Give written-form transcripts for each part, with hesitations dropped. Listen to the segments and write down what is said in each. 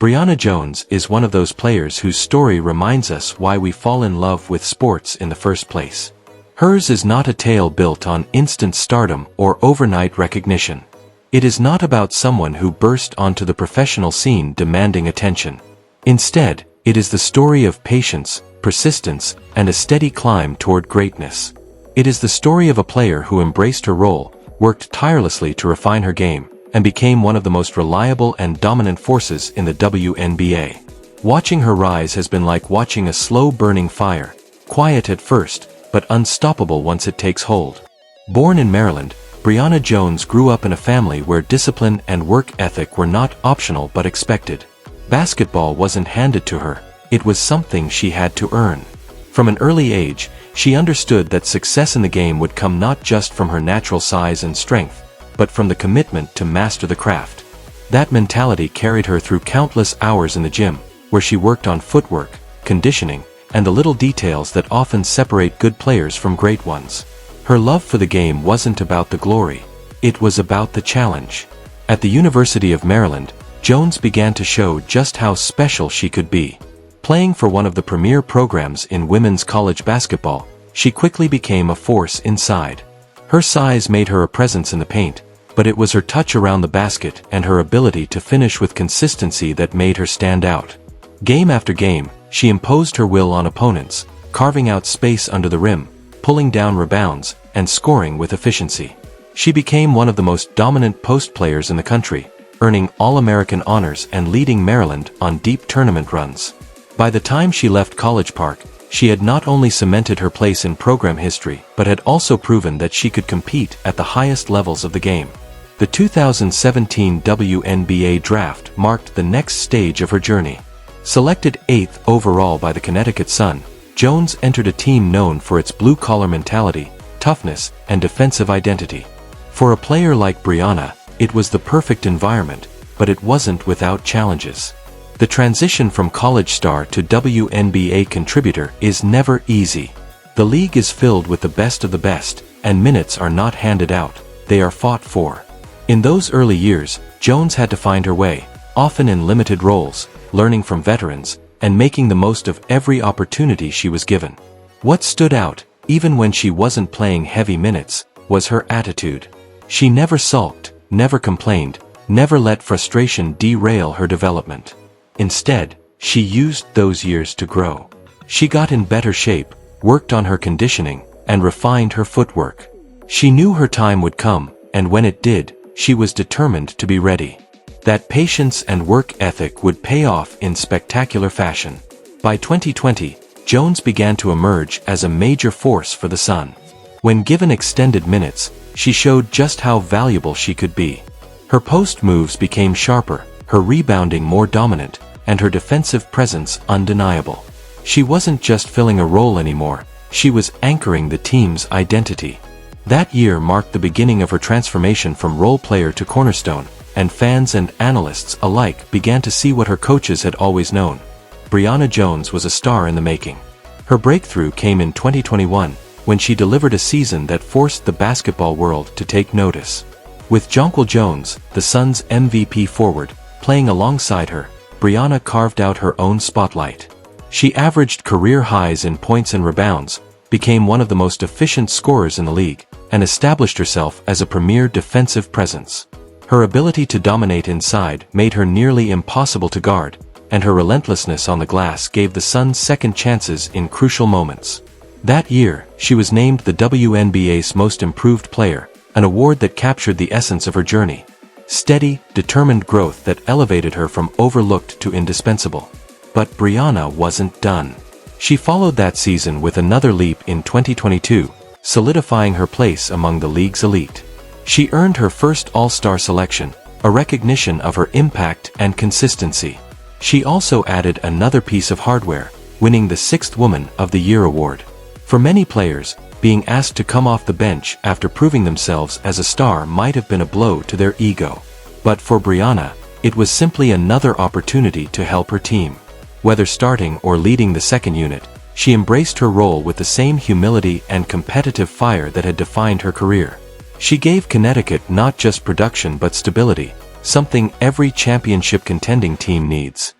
Brionna Jones is one of those players whose story reminds us why we fall in love with sports in the first place. Hers is not a tale built on instant stardom or overnight recognition. It is not about someone who burst onto the professional scene demanding attention. Instead, it is the story of patience, persistence, and a steady climb toward greatness. It is the story of a player who embraced her role, worked tirelessly to refine her game, and became one of the most reliable and dominant forces in the WNBA. Watching her rise has been like watching a slow-burning fire, quiet at first, but unstoppable once it takes hold. Born in Maryland, Brionna Jones grew up in a family where discipline and work ethic were not optional but expected. Basketball wasn't handed to her, it was something she had to earn. From an early age, she understood that success in the game would come not just from her natural size and strength, but from the commitment to master the craft. That mentality carried her through countless hours in the gym, where she worked on footwork, conditioning, and the little details that often separate good players from great ones. Her love for the game wasn't about the glory, it was about the challenge. At the University of Maryland, Jones began to show just how special she could be. Playing for one of the premier programs in women's college basketball, she quickly became a force inside. Her size made her a presence in the paint, but it was her touch around the basket and her ability to finish with consistency that made her stand out. Game after game, she imposed her will on opponents, carving out space under the rim, pulling down rebounds, and scoring with efficiency. She became one of the most dominant post players in the country, earning All-American honors and leading Maryland on deep tournament runs. By the time she left College Park, she had not only cemented her place in program history but had also proven that she could compete at the highest levels of the game. The 2017 WNBA draft marked the next stage of her journey. Selected 8th overall by the Connecticut Sun, Jones entered a team known for its blue-collar mentality, toughness, and defensive identity. For a player like Brionna, it was the perfect environment, but it wasn't without challenges. The transition from college star to WNBA contributor is never easy. The league is filled with the best of the best, and minutes are not handed out, they are fought for. In those early years, Jones had to find her way, often in limited roles, learning from veterans, and making the most of every opportunity she was given. What stood out, even when she wasn't playing heavy minutes, was her attitude. She never sulked, never complained, never let frustration derail her development. Instead, she used those years to grow. She got in better shape, worked on her conditioning, and refined her footwork. She knew her time would come, and when it did, she was determined to be ready. That patience and work ethic would pay off in spectacular fashion. By 2020, Jones began to emerge as a major force for the Sun. When given extended minutes, she showed just how valuable she could be. Her post moves became sharper, her rebounding more dominant, and her defensive presence undeniable. She wasn't just filling a role anymore, she was anchoring the team's identity. That year marked the beginning of her transformation from role player to cornerstone, and fans and analysts alike began to see what her coaches had always known. Brionna Jones was a star in the making. Her breakthrough came in 2021, when she delivered a season that forced the basketball world to take notice. With Jonquel Jones, the Suns' MVP forward, playing alongside her, Brionna carved out her own spotlight. She averaged career highs in points and rebounds, became one of the most efficient scorers in the league, and established herself as a premier defensive presence. Her ability to dominate inside made her nearly impossible to guard, and her relentlessness on the glass gave the Suns second chances in crucial moments. That year, she was named the WNBA's Most Improved Player, an award that captured the essence of her journey. Steady, determined growth that elevated her from overlooked to indispensable. But Brionna wasn't done. She followed that season with another leap in 2022, solidifying her place among the league's elite. She earned her first All-Star selection, a recognition of her impact and consistency. She also added another piece of hardware, winning the 6th Woman of the Year award. For many players, being asked to come off the bench after proving themselves as a star might have been a blow to their ego. But for Brionna, it was simply another opportunity to help her team. Whether starting or leading the second unit, she embraced her role with the same humility and competitive fire that had defined her career. She gave Connecticut not just production but stability, something every championship contending team needs.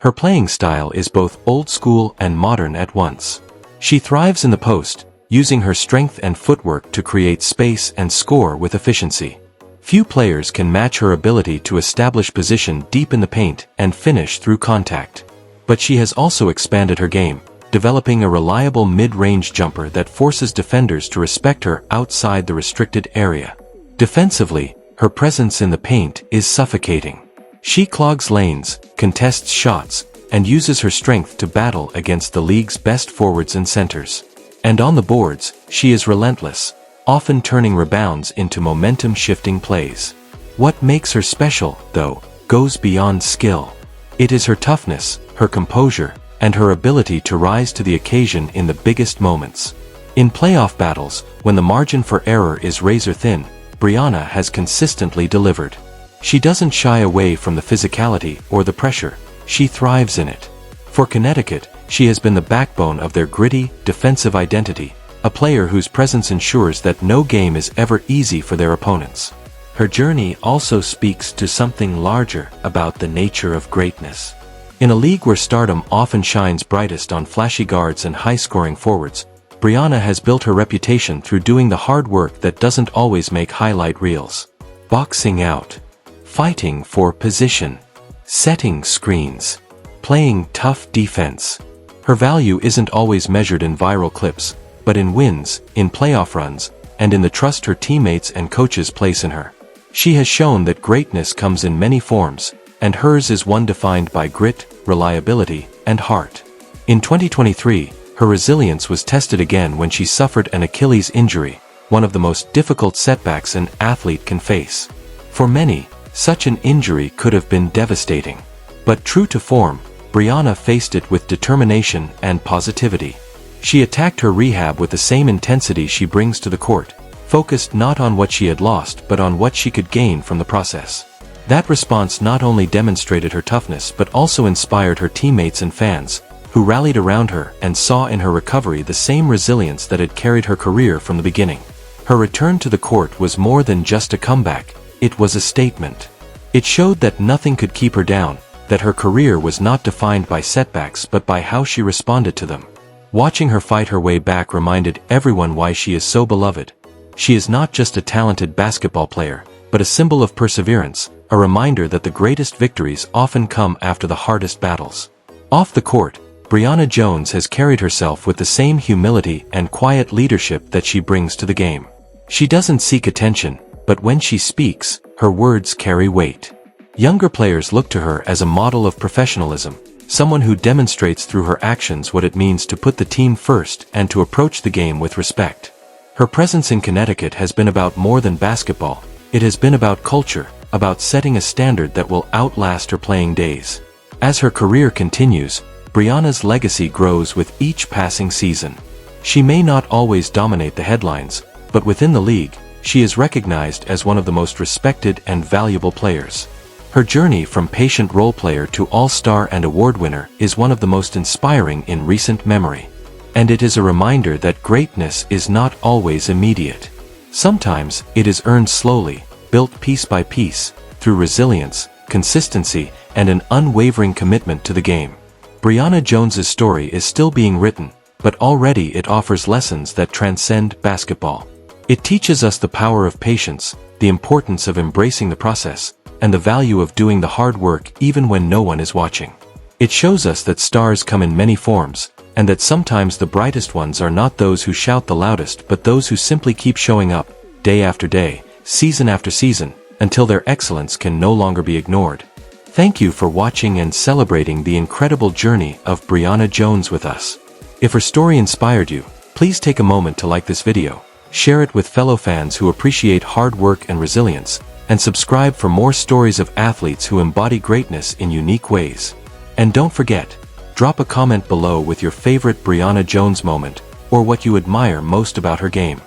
Her playing style is both old school and modern at once. She thrives in the post, using her strength and footwork to create space and score with efficiency. Few players can match her ability to establish position deep in the paint and finish through contact. But she has also expanded her game, developing a reliable mid-range jumper that forces defenders to respect her outside the restricted area. Defensively, her presence in the paint is suffocating. She clogs lanes, contests shots, and uses her strength to battle against the league's best forwards and centers. And on the boards, she is relentless, often turning rebounds into momentum-shifting plays. What makes her special, though, goes beyond skill. It is her toughness, her composure, and her ability to rise to the occasion in the biggest moments. In playoff battles, when the margin for error is razor-thin, Brionna has consistently delivered. She doesn't shy away from the physicality or the pressure, she thrives in it. For Connecticut, she has been the backbone of their gritty, defensive identity, a player whose presence ensures that no game is ever easy for their opponents. Her journey also speaks to something larger about the nature of greatness. In a league where stardom often shines brightest on flashy guards and high-scoring forwards, Brionna has built her reputation through doing the hard work that doesn't always make highlight reels. Boxing out, fighting for position, setting screens, playing tough defense. Her value isn't always measured in viral clips, but in wins, in playoff runs, and in the trust her teammates and coaches place in her. She has shown that greatness comes in many forms, and hers is one defined by grit, reliability, and heart. In 2023, her resilience was tested again when she suffered an Achilles injury, one of the most difficult setbacks an athlete can face. For many, such an injury could have been devastating. But true to form, Brionna faced it with determination and positivity. She attacked her rehab with the same intensity she brings to the court, focused not on what she had lost but on what she could gain from the process. That response not only demonstrated her toughness but also inspired her teammates and fans, who rallied around her and saw in her recovery the same resilience that had carried her career from the beginning. Her return to the court was more than just a comeback, it was a statement. It showed that nothing could keep her down, that her career was not defined by setbacks but by how she responded to them. Watching her fight her way back reminded everyone why she is so beloved. She is not just a talented basketball player, but a symbol of perseverance, a reminder that the greatest victories often come after the hardest battles. Off the court, Brionna Jones has carried herself with the same humility and quiet leadership that she brings to the game. She doesn't seek attention, but when she speaks, her words carry weight. Younger players look to her as a model of professionalism, someone who demonstrates through her actions what it means to put the team first and to approach the game with respect. Her presence in Connecticut has been about more than basketball. It has been about culture, about setting a standard that will outlast her playing days. As her career continues, Brianna's legacy grows with each passing season. She may not always dominate the headlines, but within the league, she is recognized as one of the most respected and valuable players. Her journey from patient role player to all-star and award winner is one of the most inspiring in recent memory. And it is a reminder that greatness is not always immediate. Sometimes, it is earned slowly, built piece by piece, through resilience, consistency, and an unwavering commitment to the game. Brionna Jones's story is still being written, but already it offers lessons that transcend basketball. It teaches us the power of patience, the importance of embracing the process, and the value of doing the hard work even when no one is watching. It shows us that stars come in many forms, and that sometimes the brightest ones are not those who shout the loudest but those who simply keep showing up, day after day, season after season, until their excellence can no longer be ignored. Thank you for watching and celebrating the incredible journey of Brionna Jones with us. If her story inspired you, please take a moment to like this video, share it with fellow fans who appreciate hard work and resilience, and subscribe for more stories of athletes who embody greatness in unique ways. And don't forget, drop a comment below with your favorite Brionna Jones moment, or what you admire most about her game.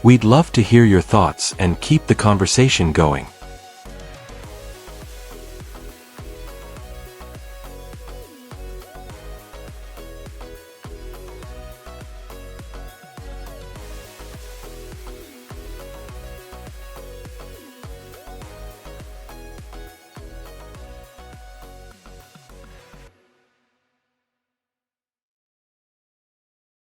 We'd love to hear your thoughts and keep the conversation going.